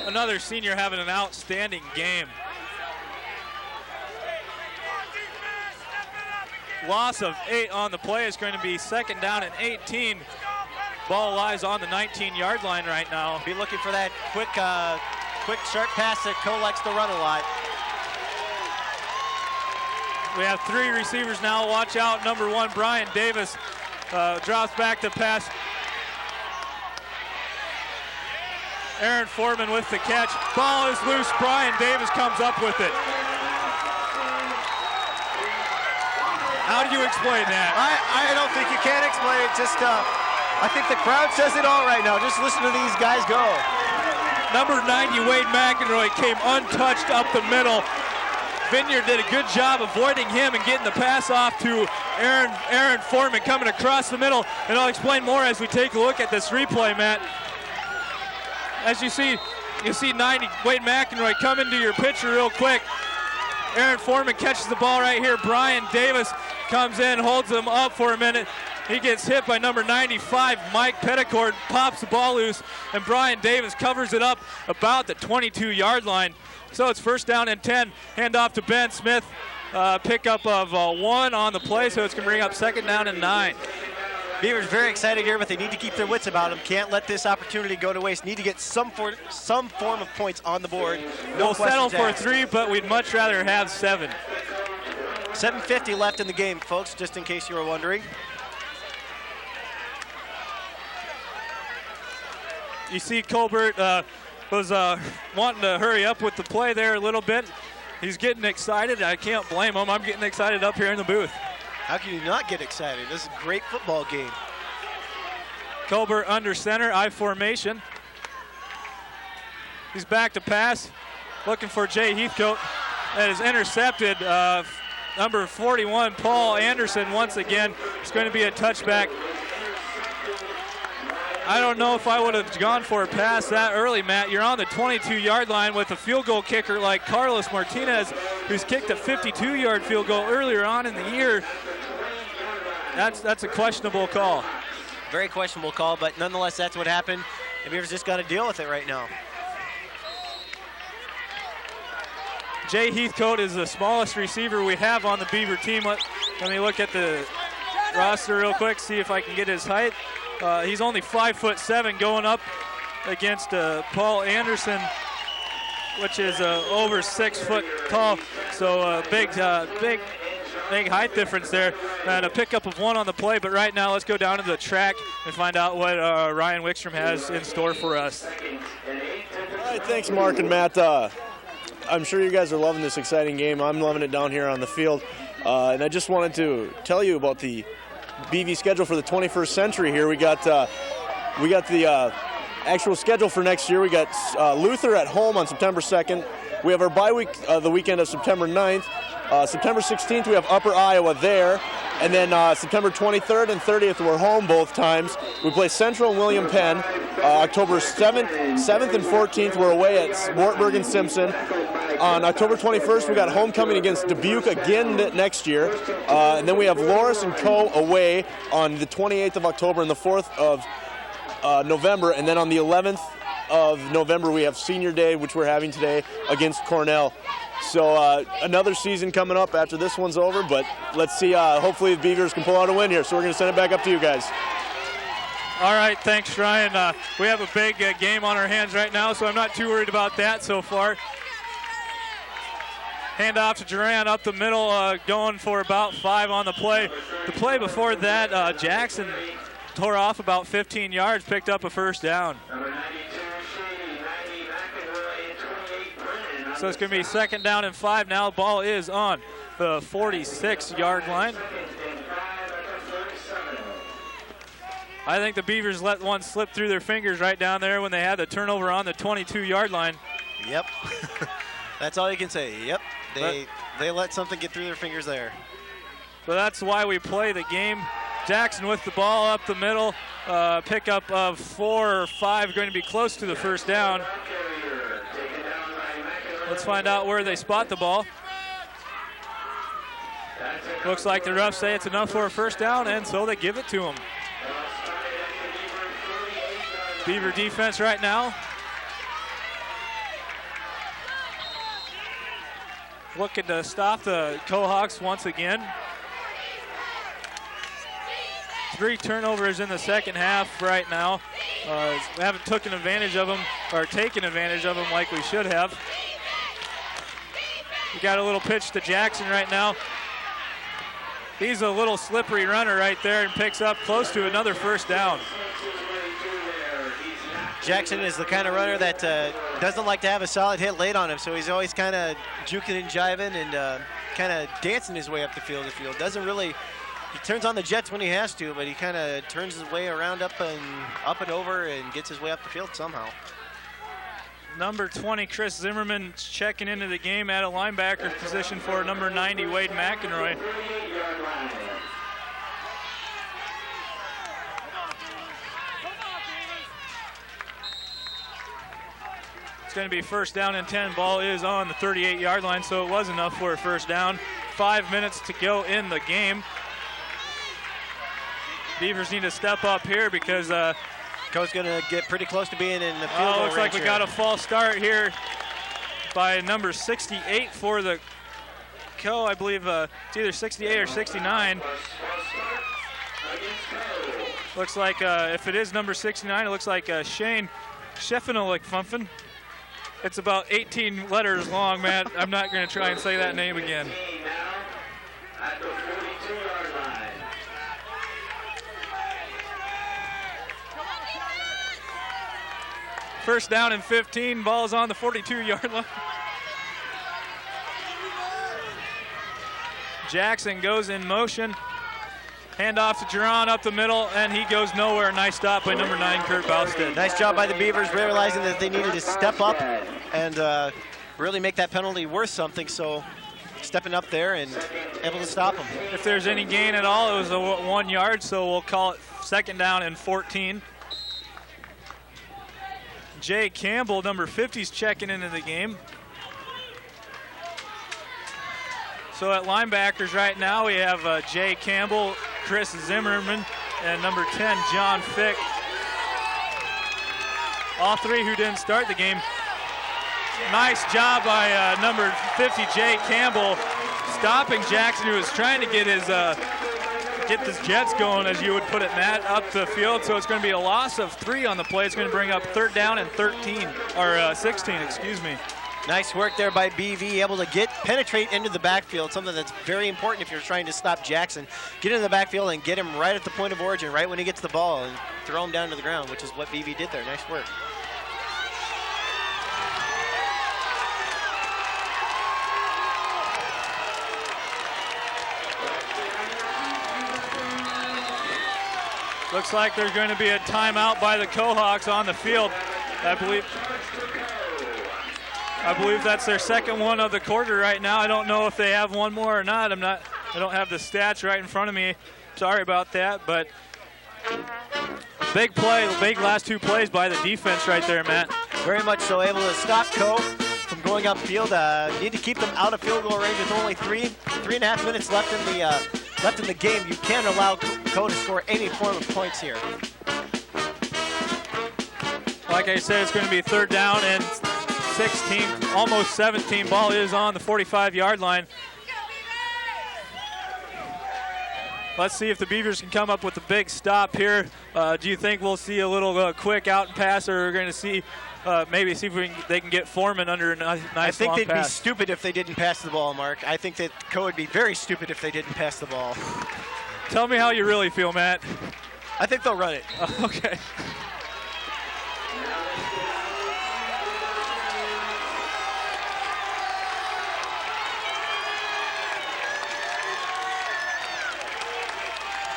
Another senior having an outstanding game. Loss of 8 on the play is going to be second down and 18. Ball lies on the 19-yard line right now. Be looking for that quick sharp pass that Cole likes to run a lot. We have 3 receivers now. Watch out. Number 1, Brian Davis, drops back to pass. Aaron Foreman with the catch. Ball is loose. Brian Davis comes up with it. How do you explain that? I don't think you can explain it. Just I think the crowd says it all right now. Just listen to these guys go. Number 90, Wade McEnroy, came untouched up the middle. Vineyard did a good job avoiding him and getting the pass off to Aaron Foreman coming across the middle. And I'll explain more as we take a look at this replay, Matt. As you see 90, Wade McEnroy come into your picture real quick. Aaron Foreman catches the ball right here. Brian Davis comes in, holds him up for a minute. He gets hit by number 95, Mike Petticord, pops the ball loose, and Brian Davis covers it up about the 22-yard line. So it's first down and 10. Hand off to Ben Smith. Pickup of 1 on the play, so it's going to bring up second down and 9. Beavers very excited here, but they need to keep their wits about them. Can't let this opportunity go to waste. Need to get some form of points on the board. We'll settle for 3, but we'd much rather have 7. 7:50 left in the game, folks, just in case you were wondering. You see Colbert was wanting to hurry up with the play there a little bit. He's getting excited. I can't blame him. I'm getting excited up here in the booth. How can you not get excited? This is a great football game. Colbert under center, I formation. He's back to pass, looking for Jay Heathcote. That is intercepted. Number 41, Paul Anderson, once again. It's going to be a touchback. I don't know if I would have gone for a pass that early, Matt. You're on the 22-yard line with a field goal kicker like Carlos Martinez, who's kicked a 52-yard field goal earlier on in the year. That's a questionable call. Very questionable call, but nonetheless, that's what happened. The Beavers just got to deal with it right now. Jay Heathcote is the smallest receiver we have on the Beaver team. Let me look at the roster real quick, see if I can get his height. He's only 5'7", going up against Paul Anderson, which is over 6 foot tall. So big height difference there, and a pickup of 1 on the play. But right now, let's go down to the track and find out what Ryan Wickstrom has in store for us. All right, thanks, Mark and Matt. I'm sure you guys are loving this exciting game. I'm loving it down here on the field. And I just wanted to tell you about the BV schedule for the 21st century here. We got the actual schedule for next year. We got Luther at home on September 2nd. We have our bye week the weekend of September 9th. September 16th, we have Upper Iowa there. And then September 23rd and 30th, we're home both times. We play Central and William Penn. October 7th and 14th, we're away at Wartburg and Simpson. On October 21st, we got homecoming against Dubuque again next year. And then we have Loris and Co. away on the 28th of October and the 4th of November. And then on the 11th of November, we have Senior Day, which we're having today, against Cornell. So another season coming up after this one's over, but let's see. Hopefully the Beavers can pull out a win here. So we're going to send it back up to you guys. All right, thanks, Ryan. We have a big game on our hands right now, so I'm not too worried about that so far. Hand off to Duran up the middle, going for about 5 on the play. The play before that, Jackson tore off about 15 yards, picked up a first down. So it's going to be second down and 5 now. The ball is on the 46-yard line. I think the Beavers let one slip through their fingers right down there when they had the turnover on the 22-yard line. Yep. That's all you can say. Yep. They let something get through their fingers there. So that's why we play the game. Jackson with the ball up the middle. pickup of 4 or 5, going to be close to the first down. Let's find out where they spot the ball. Looks like the refs say it's enough for a first down, and so they give it to them. Beaver defense right now. Looking to stop the Cohawks once again. 3 turnovers in the second half right now. We haven't taken advantage of them like we should have. We got a little pitch to Jackson right now. He's a little slippery runner right there and picks up close to another first down. Jackson is the kind of runner that doesn't like to have a solid hit laid on him, so he's always kind of juking and jiving and kind of dancing his way up the field. Doesn't really, he turns on the jets when he has to, but he kind of turns his way around up and over and gets his way up the field somehow. Number 20, Chris Zimmerman, checking into the game at a linebacker position for number 90, Wade McEnroy. It's going to be first down and 10. Ball is on the 38-yard line, so it was enough for a first down. 5 minutes to go in the game. Beavers need to step up here because Co's going to get pretty close to being in the field goal looks like we got a false start here by number 68 for the Co. I believe it's either 68 or 69. Looks like if it is number 69, it looks like Shane Scheffenolick-Funfen. It's about 18 letters long, Matt. I'm not going to try and say that name again. At the 42-yard line. First down and 15. Ball's on the 42-yard line. Jackson goes in motion. Handoff to Jerron up the middle, and he goes nowhere. Nice stop by number 9, Kurt Bausted. Nice job by the Beavers, realizing that they needed to step up and really make that penalty worth something. So stepping up there and able to stop them. If there's any gain at all, it was a 1 yard, so we'll call it second down and 14. Jay Campbell, number 50, is checking into the game. So at linebackers right now, we have Jay Campbell, Chris Zimmerman, and number 10, John Fick. All 3 who didn't start the game. Nice job by number 50, Jay Campbell, stopping Jackson, who was trying to get his jets going, as you would put it, Matt, up the field. So it's going to be a loss of 3 on the play. It's going to bring up third down and 16, excuse me. Nice work there by BV, able to penetrate into the backfield, something that's very important if you're trying to stop Jackson. Get into the backfield and get him right at the point of origin, right when he gets the ball, and throw him down to the ground, which is what BV did there. Nice work. Looks like there's going to be a timeout by the Cohawks on the field. I believe that's their second one of the quarter right now. I don't know if they have one more or not. I don't have the stats right in front of me. Sorry about that, but big play, big last 2 plays by the defense right there, Matt. Very much so, able to stop Co from going upfield. Need to keep them out of field goal range with only 3.5 minutes left in the game. You can't allow Co to score any form of points here. Like I said, it's going to be third down and 16, almost 17. Ball is on the 45-yard line. Let's see if the Beavers can come up with a big stop here. Do you think we'll see a little quick out and pass, or we're going to see maybe see if they can get Foreman under a nice long pass? I think they'd be stupid if they didn't pass the ball, Mark. I think that Co would be very stupid if they didn't pass the ball. Tell me how you really feel, Matt. I think they'll run it. Okay.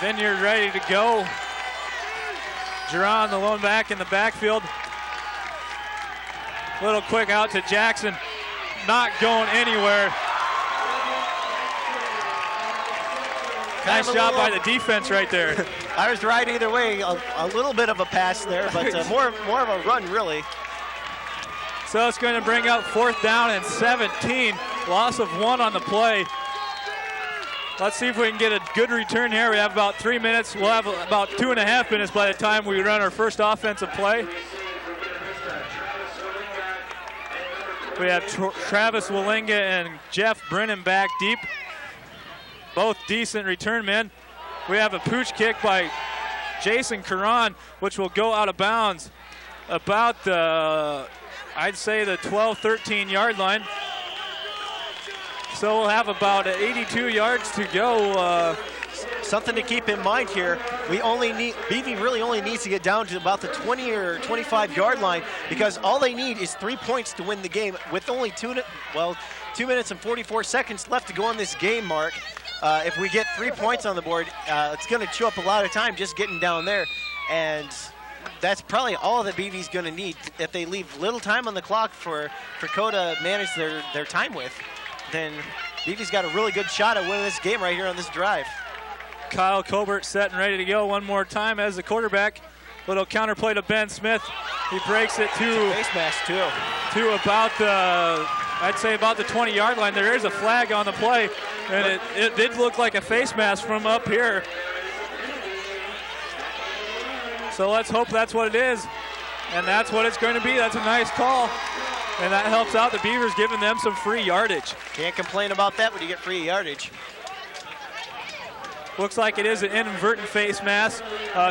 Vineyard ready to go. Jerron, the lone back in the backfield. Little quick out to Jackson. Not going anywhere. Nice job by the defense right there. I was right either way. A little bit of a pass there, but more of a run, really. So it's going to bring up 4th down and 17. Loss of 1 on the play. Let's see if we can get a good return here. We have about 3 minutes. We'll have about 2.5 minutes by the time we run our first offensive play. We have Travis Wallinga and Jeff Brennan back deep. Both decent return men. We have a pooch kick by Jason Caron, which will go out of bounds about the, I'd say, the 12, 13 yard line. So we'll have about 82 yards to go. Something to keep in mind here, BV really only needs to get down to about the 20 or 25 yard line, because all they need is 3 points to win the game with only 2 minutes and 44 seconds left to go on this game, Mark. If we get 3 points on the board, it's going to chew up a lot of time just getting down there. And that's probably all that BV's going to need. If they leave little time on the clock for Coda to manage their time with, then BV's got a really good shot at winning this game right here on this drive. Kyle Colbert set and ready to go one more time as the quarterback. Little counterplay to Ben Smith. He breaks it to face mask to about the, I'd say about the 20 yard line. There is a flag on the play, and it did look like a face mask from up here. So let's hope that's what it is, and that's what it's going to be. That's a nice call, and that helps out the Beavers, giving them some free yardage. Can't complain about that when you get free yardage. Looks like it is an inadvertent face mask,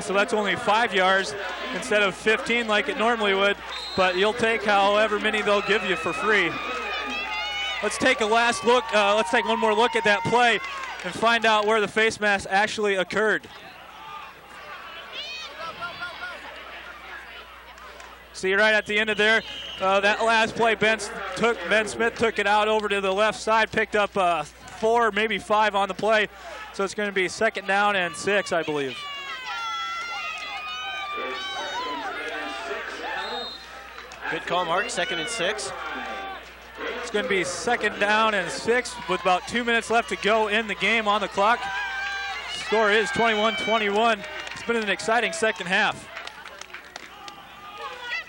so that's only 5 yards instead of 15 like it normally would, but you'll take however many they'll give you for free. Let's take a last look. Let's take one more look at that play and find out where the face mask actually occurred. See right at the end of there, that last play, Ben Smith took it out over to the left side, picked up 4, maybe 5 on the play. So it's going to be 2nd down and 6, I believe. Good call, Mark. 2nd and 6. It's going to be 2nd down and 6 with about 2 minutes left to go in the game on the clock. Score is 21-21. It's been an exciting second half.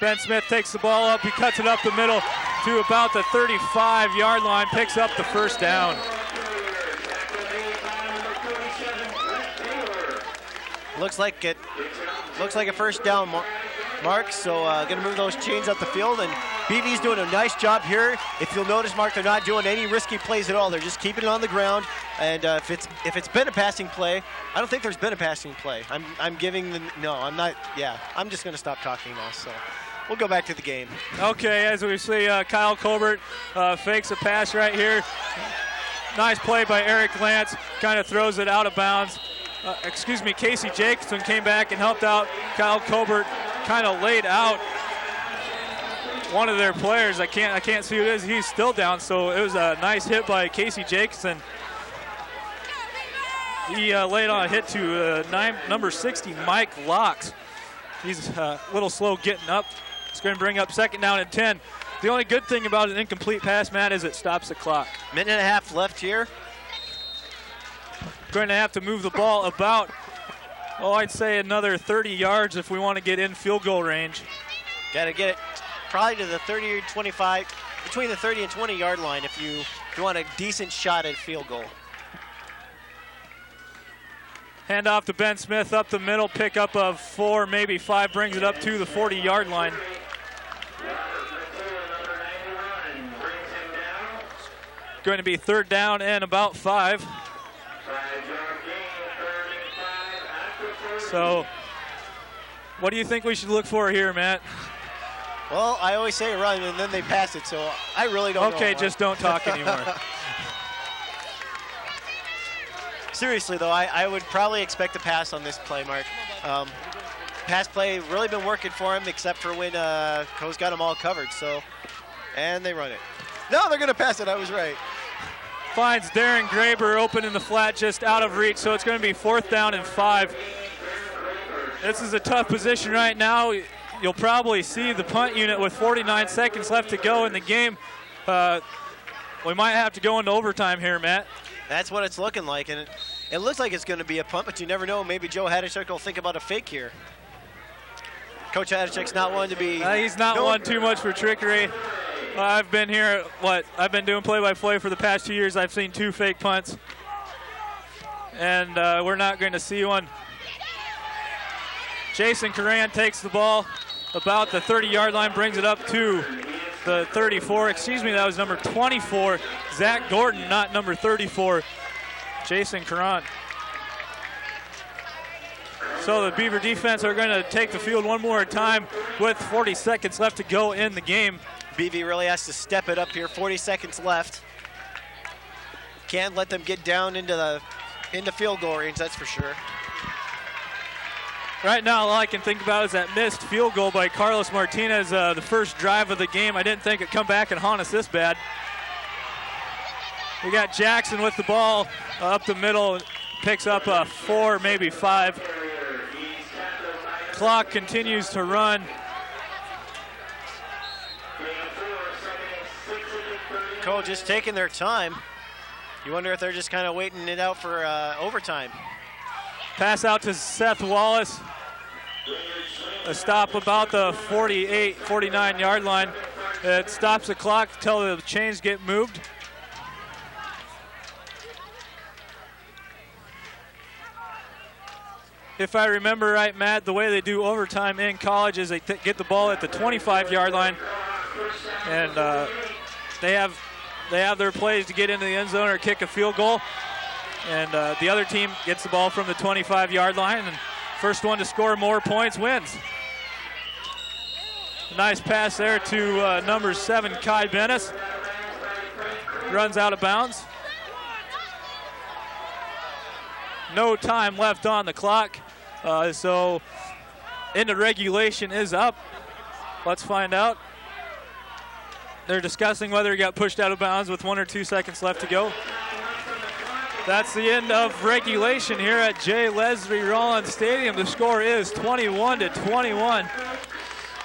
Ben Smith takes the ball up. He cuts it up the middle to about the 35-yard line, picks up the 1st down. Looks like a 1st down, Mark. So going to move those chains up the field, and BV's doing a nice job here. If you'll notice, Mark, they're not doing any risky plays at all. They're just keeping it on the ground. And if it's been a passing play, I don't think there's been a passing play. I'm just going to stop talking now. So we'll go back to the game. Okay, as we see, Kyle Colbert fakes a pass right here. Nice play by Eric Lance. Kind of throws it out of bounds. Casey Jacobson came back and helped out. Kyle Colbert kind of laid out one of their players. I can't see who it is. He's still down, so it was a nice hit by Casey Jacobson. He laid on a hit to number 60, Mike Locks. He's a little slow getting up. It's going to bring up 2nd down and 10. The only good thing about an incomplete pass, Matt, is it stops the clock. Minute and a half left here. Going to have to move the ball about, I'd say another 30 yards if we want to get in field goal range. Got to get it probably to the 30 or 25, between the 30 and 20 yard line if you want a decent shot at field goal. Hand off to Ben Smith up the middle, pick up of 4, maybe 5, brings it up to the 40-yard line. Going to be 3rd down and about 5. So, what do you think we should look for here, Matt? Well, I always say run, and then they pass it, so I really don't know. Okay, just don't talk anymore. Seriously, though, I would probably expect a pass on this play, Mark. Pass play really been working for him, except for when Co's got them all covered. So, and they run it. No, they're going to pass it. I was right. Finds Darren Graber open in the flat, just out of reach. So it's going to be 4th down and 5. This is a tough position right now. You'll probably see the punt unit with 49 seconds left to go in the game. We might have to go into overtime here, Matt. That's what it's looking like, and It looks like it's going to be a punt, but you never know. Maybe Joe Hadachek will think about a fake here. Coach Hadachek's not one to be. He's not one too much for trickery. I've been here, I've been doing play-by-play for the past 2 years. I've seen 2 fake punts. And we're not going to see one. Jason Coran takes the ball about the 30-yard line, brings it up to the 34. Excuse me, that was number 24. Zach Gordon, not number 34. Jason Coran. So the Beaver defense are going to take the field one more time with 40 seconds left to go in the game. BV really has to step it up here. 40 seconds left. Can't let them get down into field goal range, that's for sure. Right now, all I can think about is that missed field goal by Carlos Martinez, the first drive of the game. I didn't think it'd come back and haunt us this bad. We got Jackson with the ball up the middle, picks up 4, maybe 5. Clock continues to run. Coach just taking their time. You wonder if they're just kind of waiting it out for overtime. Pass out to Seth Wallace. A stop about the 48, 49-yard line. It stops the clock until the chains get moved. If I remember right, Matt, the way they do overtime in college is they get the ball at the 25-yard line, and they have their plays to get into the end zone or kick a field goal, and the other team gets the ball from the 25-yard line, and first one to score more points wins. Nice pass there to number 7, Kai Bennis. Runs out of bounds. No time left on the clock, so into regulation is up. Let's find out. They're discussing whether he got pushed out of bounds with 1 or 2 seconds left to go. That's the end of regulation here at J. Leslie Rollins Stadium. The score is 21-21.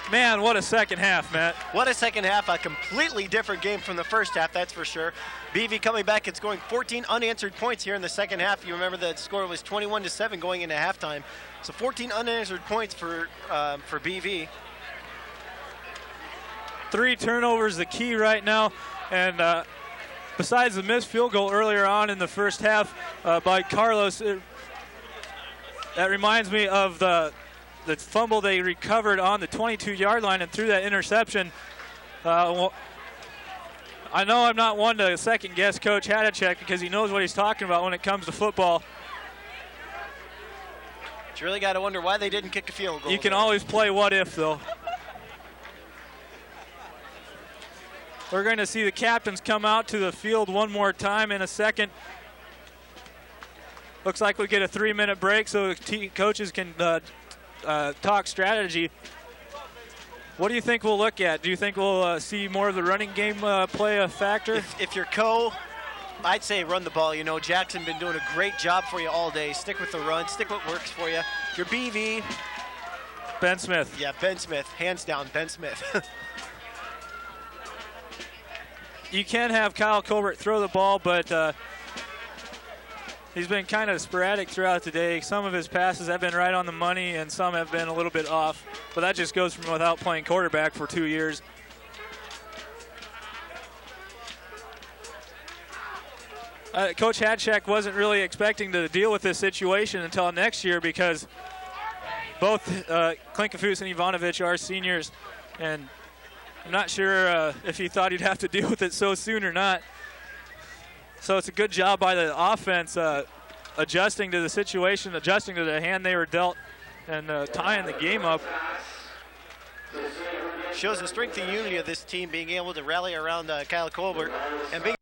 Man, what a second half, Matt. What a second half. A completely different game from the first half, that's for sure. BV coming back and scoring 14 unanswered points here in the second half. You remember the score was 21-7 going into halftime. So 14 unanswered points for BV. 3 turnovers the key right now, and besides the missed field goal earlier on in the first half by Carlos, that reminds me of the fumble they recovered on the 22-yard line and threw that interception. I know I'm not one to second-guess Coach Hadachek because he knows what he's talking about when it comes to football. You really got to wonder why they didn't kick a field goal. You can always play what if, though. We're going to see the captains come out to the field one more time in a second. Looks like we get a 3-minute break so the coaches can talk strategy. What do you think we'll look at? Do you think we'll see more of the running game play a factor? If you're Co, I'd say run the ball. You know, Jackson been doing a great job for you all day. Stick with the run. Stick what works for you. If you're BV, Ben Smith. Yeah, Ben Smith. Hands down, Ben Smith. You can have Kyle Colbert throw the ball, but he's been kind of sporadic throughout the day. Some of his passes have been right on the money, and some have been a little bit off. But that just goes from without playing quarterback for 2 years. Coach Hadachek wasn't really expecting to deal with this situation until next year because both Klinkafus and Ivanovic are seniors, and I'm not sure if he thought he'd have to deal with it so soon or not. So it's a good job by the offense adjusting to the situation, adjusting to the hand they were dealt, and tying the game up. Shows the strength and unity of this team being able to rally around Kyle Colbert and being